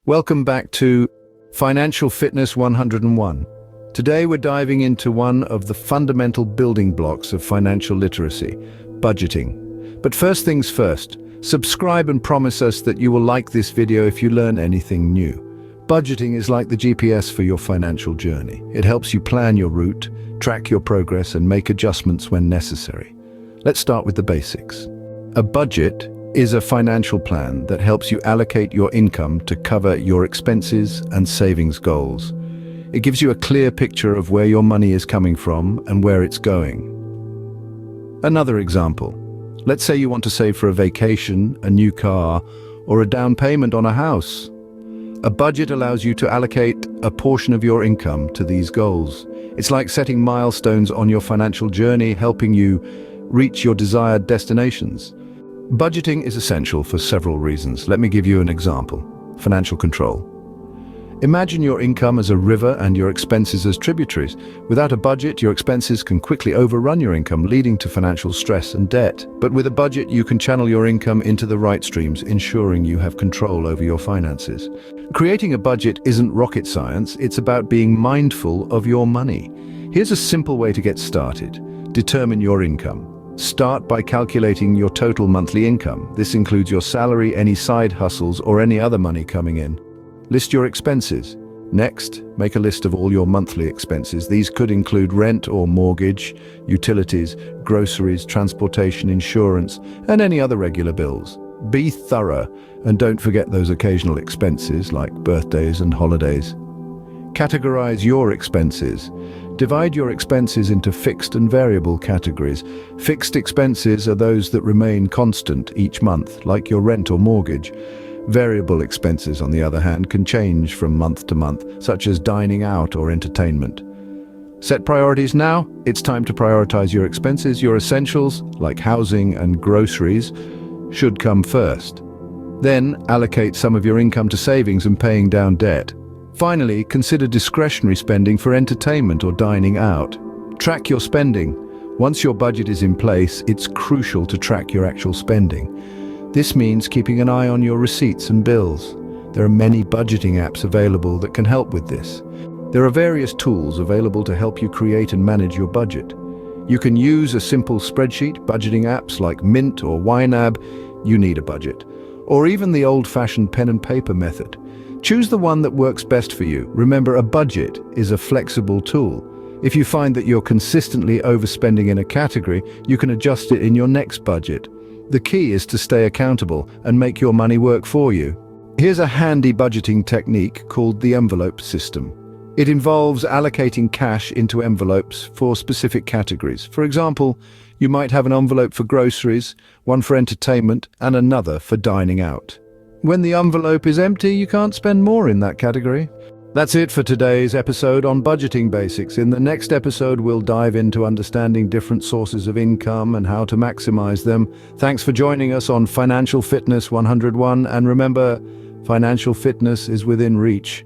Welcome back to Financial Fitness 101. Today we're diving into one of the fundamental building blocks of financial literacy, budgeting. But first things first, subscribe and promise us that you will like this video if you learn anything new. Budgeting is like the GPS for your financial journey. It helps you plan your route, track your progress, and make adjustments when necessary. Let's start with the basics. A budget is a financial plan that helps you allocate your income to cover your expenses and savings goals. It gives you a clear picture of where your money is coming from and where it's going. Another example. Let's say you want to save for a vacation, a new car, or a down payment on a house. A budget allows you to allocate a portion of your income to these goals. It's like setting milestones on your financial journey, helping you reach your desired destinations. Budgeting is essential for several reasons. Let me give you an example. Financial control. Imagine your income as a river and your expenses as tributaries. Without a budget, your expenses can quickly overrun your income, leading to financial stress and debt. But with a budget, you can channel your income into the right streams, ensuring you have control over your finances. Creating a budget isn't rocket science, it's about being mindful of your money. Here's a simple way to get started. Determine your income. Start by calculating your total monthly income. This includes your salary, any side hustles, or any other money coming in. List your expenses. Next, make a list of all your monthly expenses. These could include rent or mortgage, utilities, groceries, transportation, insurance, and any other regular bills. Be thorough and don't forget those occasional expenses like birthdays and holidays. Categorize your expenses. Divide your expenses into fixed and variable categories. Fixed expenses are those that remain constant each month, like your rent or mortgage. Variable expenses, on the other hand, can change from month to month, such as dining out or entertainment. Set priorities now. It's time to prioritize your expenses. Your essentials, like housing and groceries, should come first. Then, allocate some of your income to savings and paying down debt. Finally, consider discretionary spending for entertainment or dining out. Track your spending. Once your budget is in place, it's crucial to track your actual spending. This means keeping an eye on your receipts and bills. There are many budgeting apps available that can help with this. There are various tools available to help you create and manage your budget. You can use a simple spreadsheet, budgeting apps like Mint or YNAB. You need a budget. Or even the old-fashioned pen and paper method. Choose the one that works best for you. Remember, a budget is a flexible tool. If you find that you're consistently overspending in a category, you can adjust it in your next budget. The key is to stay accountable and make your money work for you. Here's a handy budgeting technique called the envelope system. It involves allocating cash into envelopes for specific categories. For example, you might have an envelope for groceries, one for entertainment, and another for dining out. When the envelope is empty, you can't spend more in that category. That's it for today's episode on budgeting basics. In the next episode, we'll dive into understanding different sources of income and how to maximize them. Thanks for joining us on Financial Fitness 101. And remember, financial fitness is within reach.